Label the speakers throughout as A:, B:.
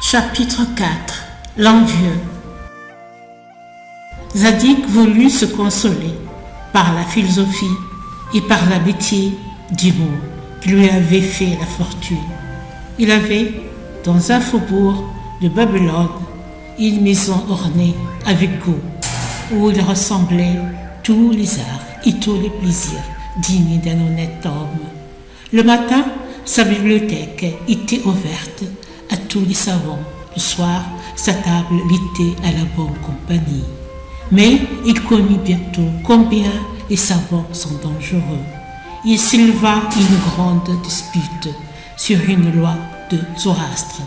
A: Chapitre 4. L'envieux. Zadig voulut se consoler par la philosophie et par la métier du mot qui lui avait fait la fortune. Il avait, dans un faubourg de Babylone, une maison ornée avec goût, où il ressemblait tous les arts et tous les plaisirs dignes d'un honnête homme. Le matin, sa bibliothèque était ouverte à tous les savants. Le soir, sa table était à la bonne compagnie. Mais il connut bientôt combien les savants sont dangereux. Il s'éleva une grande dispute sur une loi de Zoroastre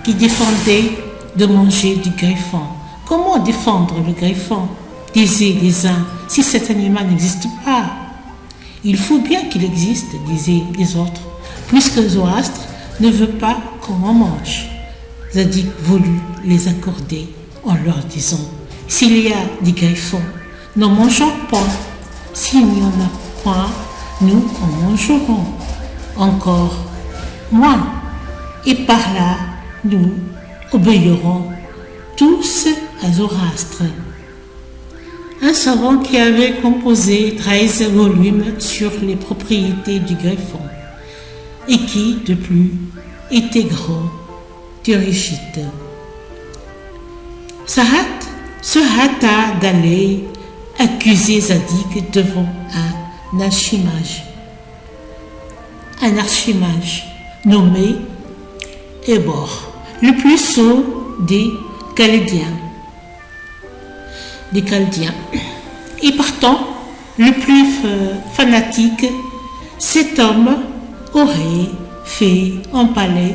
A: qui défendait de manger du griffon. Comment défendre le griffon, disaient les uns, si cet animal n'existe pas? Il faut bien qu'il existe, disaient les autres, puisque Zoroastre ne veut pas qu'on en mange. Zadig voulut les accorder en leur disant: s'il y a des griffons, n'en mangeons point. S'il n'y en a point, nous en mangerons encore moins. Et par là, nous obéirons tous à Zoroastre. Un savant qui avait composé 13 volumes sur les propriétés du griffon et qui, de plus, était grand, Turigite, se hâta d'aller accuser Zadig devant un archimage nommé Ébor, le plus sot des Chaldéens. Et partant, le plus fanatique, cet homme aurait fait empaler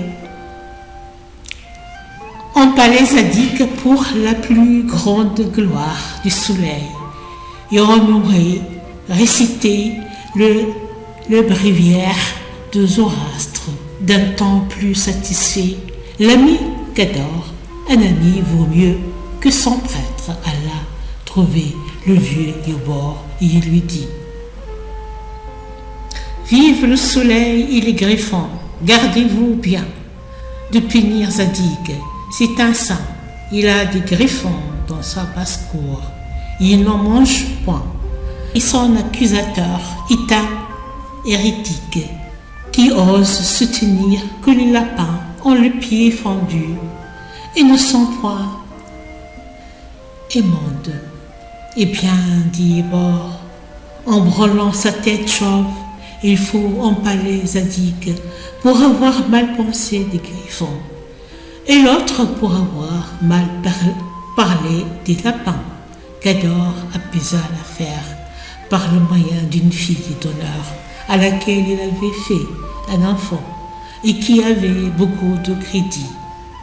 A: Zadig pour la plus grande gloire du soleil, et on aurait récité le bréviaire de Zoroastre d'un ton plus satisfait. L'ami qu'adore un ami vaut mieux que son prêtre. Alla trouver le vieux Ébor et il lui dit: vive le soleil et les griffons, gardez-vous bien de punir Zadig. C'est un saint, il a des griffons dans sa basse-cour, il n'en mange point. Et son accusateur est un hérétique qui ose soutenir que les lapins ont le pied fendu et ne sont point immondes. Eh bien, dit Ébor, en branlant sa tête chauve, il faut empaler Zadig pour avoir mal pensé des griffons, et l'autre pour avoir mal parlé des lapins. Cador apaisa l'affaire par le moyen d'une fille d'honneur à laquelle il avait fait un enfant et qui avait beaucoup de crédit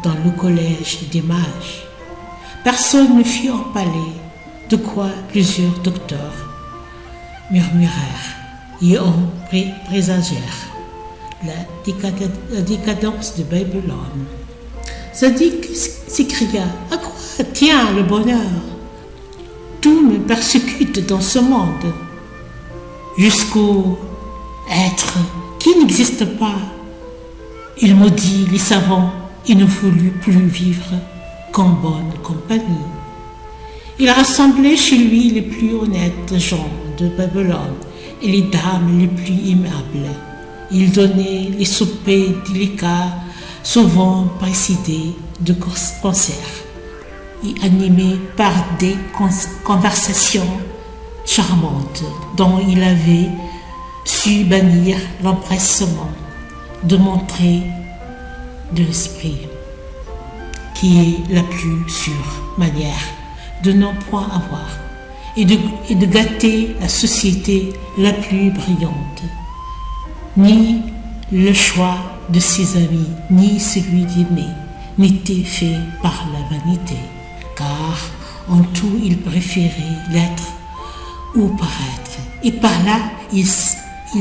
A: dans le collège des mages. Personne ne fut empalé, de quoi plusieurs docteurs murmurèrent et en présagèrent la décadence de Babylone. Zadig s'écria: à quoi tient le bonheur? Tout me persécute dans ce monde, jusqu'au être qui n'existe pas. Il maudit les savants et ne voulut plus vivre qu'en bonne compagnie. Il rassemblait chez lui les plus honnêtes gens de Babylone et les dames les plus aimables. Il donnait les soupers délicats, souvent précédés de concerts et animés par des conversations charmantes dont il avait su bannir l'empressement de montrer de l'esprit, qui est la plus sûre manière de n'en point avoir et de gâter la société la plus brillante. Ni le choix de ses amis, ni celui d'aimer n'était fait par la vanité, car en tout il préférait l'être ou paraître, et par là il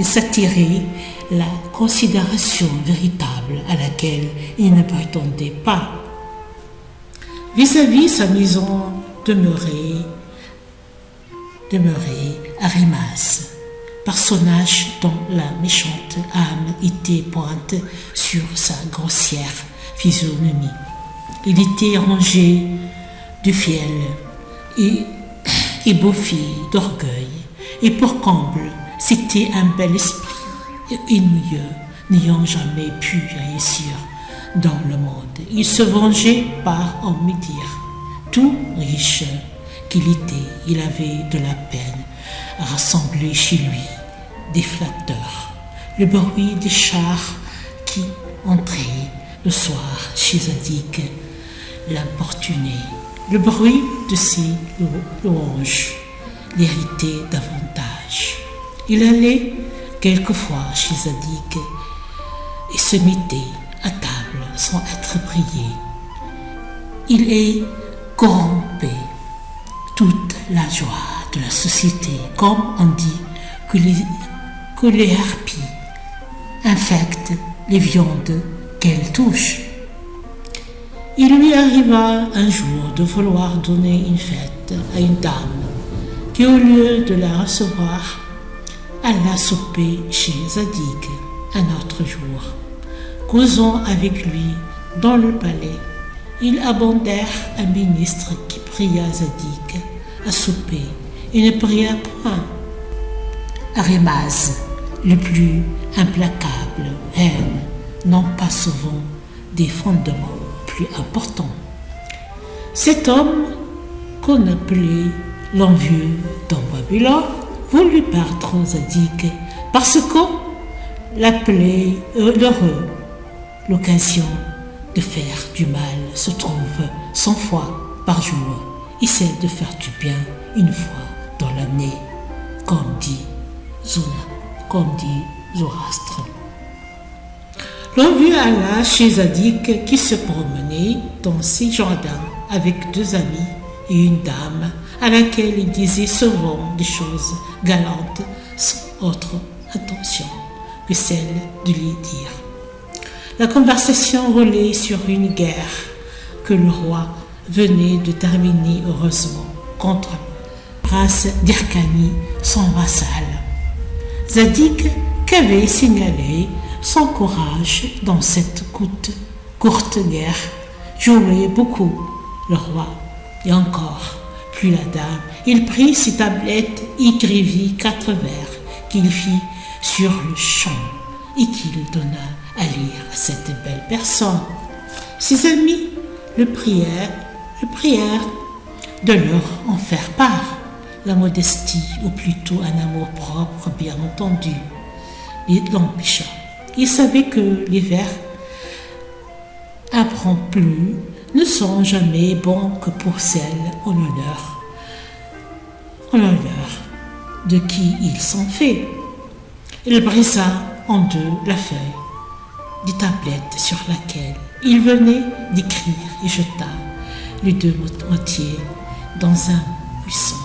A: s'attirait la considération véritable à laquelle il ne prétendait pas. Vis-à-vis sa maison demeurait Arimas, personnage dont la méchante âme était pointe sur sa grossière physionomie. Il était rangé de fiel et bouffé d'orgueil. Et pour comble, c'était un bel esprit ennuyeux, n'ayant jamais pu réussir dans le monde. Il se vengeait par en médire. Tout riche qu'il était, il avait de la peine à rassembler chez lui des flatteurs. Le bruit des chars qui entraient le soir chez Zadig l'importunait. Le bruit de ses louanges l'irritait davantage. Il allait quelquefois chez Zadig et se mettait à table sans être prié. Il est corrompé toute la joie de la société, comme on dit que les harpies infectent les viandes qu'elles touchent. Il lui arriva un jour de vouloir donner une fête à une dame qui, au lieu de la recevoir, alla souper chez Zadig un autre jour. Causant avec lui dans le palais, ils abordèrent un ministre qui pria Zadig à souper et ne pria point. Arimaz, le plus implacable haine, n'ont pas souvent des fondements plus importants. Cet homme, qu'on appelait l'envieux dans Babylone, voulut perdre Zadig parce qu'on l'appelait l'heureux. L'occasion de faire du mal se trouve 100 fois par jour et celle de faire du bien une fois dans l'année, comme dit Zoroastre. L'envieux alla chez Zadig qui se promenait dans ses jardins avec 2 amis et une dame à laquelle il disait souvent des choses galantes sans autre intention que celle de lui dire. La conversation roulait sur une guerre que le roi venait de terminer heureusement contre Ras d'Hyrcanie, son vassal. Zadig, qu'avait signalé son courage dans cette courte guerre, jouait beaucoup le roi et encore plus la dame. Il prit ses tablettes et écrivit 4 vers qu'il fit sur le champ et qu'il donna à lire à cette belle personne. Ses amis le prièrent de leur en faire part. La modestie, ou plutôt un amour propre, bien entendu, l'empêcha. Il savait que les vers impromptus ne sont jamais bons que pour celles en l'honneur de qui ils sont faits. Il brisa en 2 la feuille des tablettes sur laquelle il venait d'écrire et jeta les 2 moitiés dans un buisson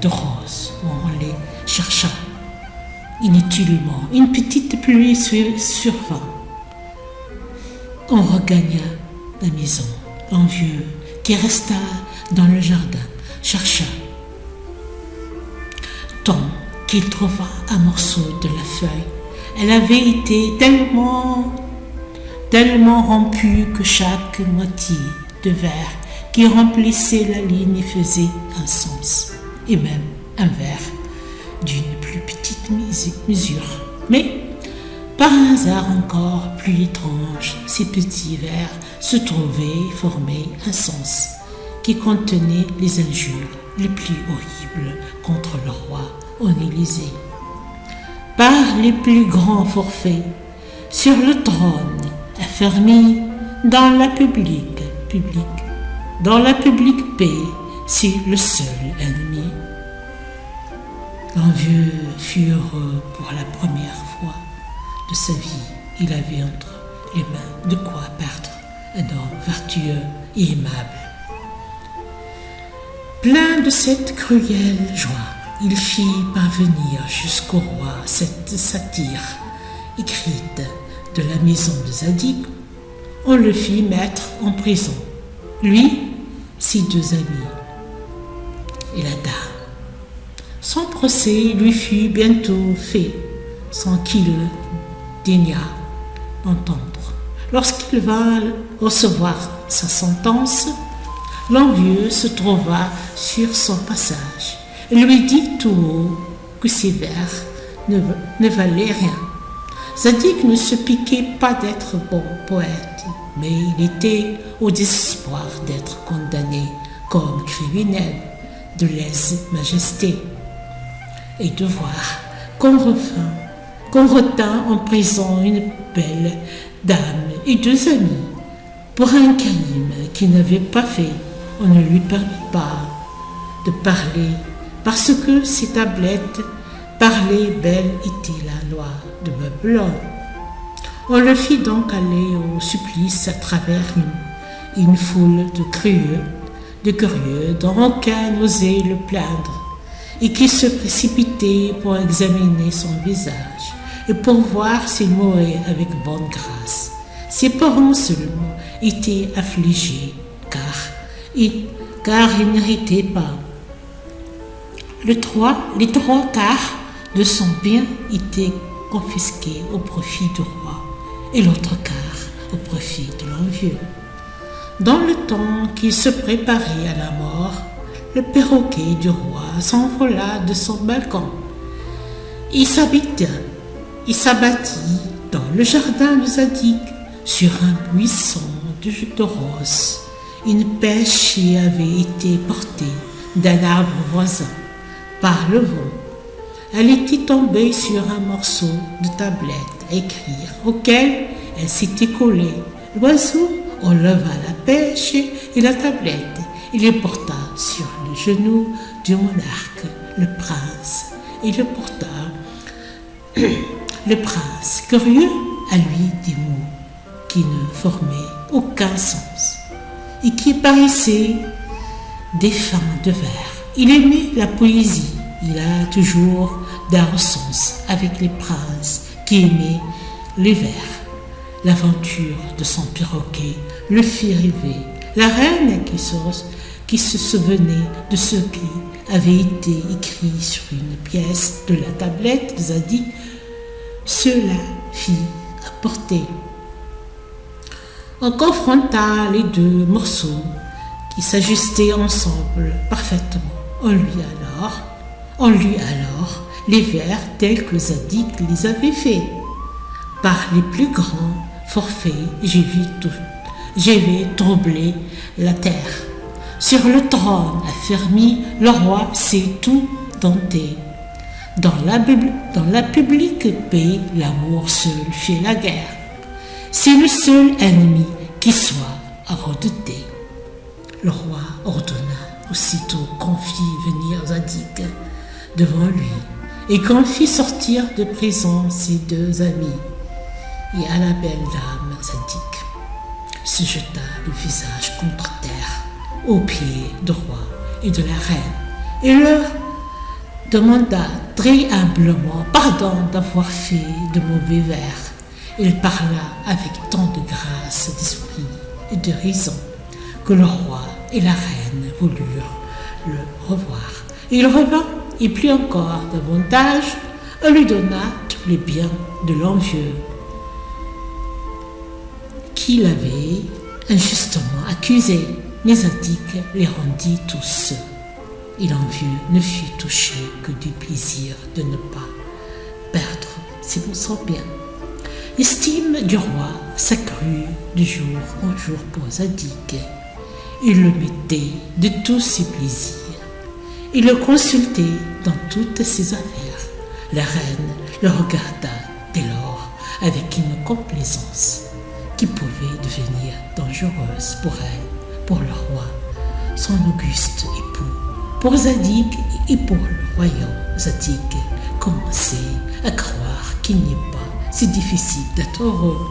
A: de roses où on les chercha inutilement. Une petite pluie survint. On regagna la maison. L'envieux, qui resta dans le jardin, chercha tant qu'il trouva un morceau de la feuille. Elle avait été tellement rompue que chaque moitié de verre qui remplissait la ligne faisait un sens, et même un verre d'une plus petite mesure. Mais, par un hasard encore plus étrange, ces petits vers se trouvaient former un sens qui contenait les injures les plus horribles contre le roi en Élysée. Par les plus grands forfaits, sur le trône, affermi dans la publique paix, c'est le seul ennemi. L'envieux fut heureux pour la première fois de sa vie. Il avait entre les mains de quoi perdre un homme vertueux et aimable. Plein de cette cruelle joie, il fit parvenir jusqu'au roi cette satire écrite de la maison de Zadig. On le fit mettre en prison, lui, ses 2 amis et la dame. Son procès lui fut bientôt fait, sans qu'il daignât entendre Lorsqu'il vint recevoir sa sentence, l'envieux se trouva sur son passage et lui dit tout haut que ses vers ne valaient rien. Zadig ne se piquait pas d'être bon poète, mais il était au désespoir d'être condamné comme criminel de lèse-majesté et de voir qu'on retint en prison une belle dame et 2 amis pour un crime qu'il n'avait pas fait. On ne lui permit pas de parler parce que ces tablettes parler belle était la loi de Babylone. On le fit donc aller au supplice à travers une foule de curieux dont aucun n'osait le plaindre et qui se précipitaient pour examiner son visage et pour voir s'il mourait avec bonne grâce. Ses parents seulement étaient affligés car ils n'héritaient pas. Les 3 quarts de son bien étaient confisqués au profit du roi et l'autre quart au profit de l'envieux. Dans le temps qu'il se préparait à la mort, le perroquet du roi s'envola de son balcon. Il s'abattit dans le jardin de Zadig sur un buisson de roses. Une pêche y avait été portée d'un arbre voisin par le vent. Elle était tombée sur un morceau de tablette à écrire auquel elle s'était collée. L'oiseau enleva la pêche et la tablette et les porta sur le genou du monarque, le prince, et le porta. Le prince, curieux, à lui des mots qui ne formaient aucun sens et qui paraissaient des fins de vers. Il aimait la poésie. Il a toujours d'un sens avec les princes qui aimaient les vers. L'aventure de son perroquet le fit rêver. La reine qui se souvenait de ce qui avait été écrit sur une pièce de la tablette de Zadig se la fit apporter. On confronta les 2 morceaux qui s'ajustaient ensemble parfaitement. On lut alors les vers tels que Zadig les avait faits. Par les plus grands forfaits, j'ai vu troubler la terre. Sur le trône affermi, le roi s'est tout dompté. Dans la publique paix, l'amour seul fait la guerre. C'est le seul ennemi qui soit à redouter. Le roi ordonna aussitôt qu'on fit venir Zadig devant lui et qu'on fit sortir de prison ses 2 amis. Et à la belle dame Zadig se jeta le visage contre terre aux pieds du roi et de la reine et leur demanda très humblement pardon d'avoir fait de mauvais vers. Il parla avec tant de grâce d'esprit et de raison que le roi et la reine voulurent le revoir. Il revint et plus encore davantage, on lui donna tous les biens de l'envieux qu'il avait injustement accusé. Mais Zadig les rendit tous. Et l'envieux ne fut touché que du plaisir de ne pas perdre son bien. L'estime du roi s'accrut de jour en jour pour Zadig. Il le mettait de tous ses plaisirs. Il le consultait dans toutes ses affaires. La reine le regarda dès lors avec une complaisance qui pouvait devenir dangereuse pour elle, pour le roi, son auguste époux, pour Zadig et pour le royaume. Zadig commençait à croire qu'il n'est pas si difficile d'être heureux.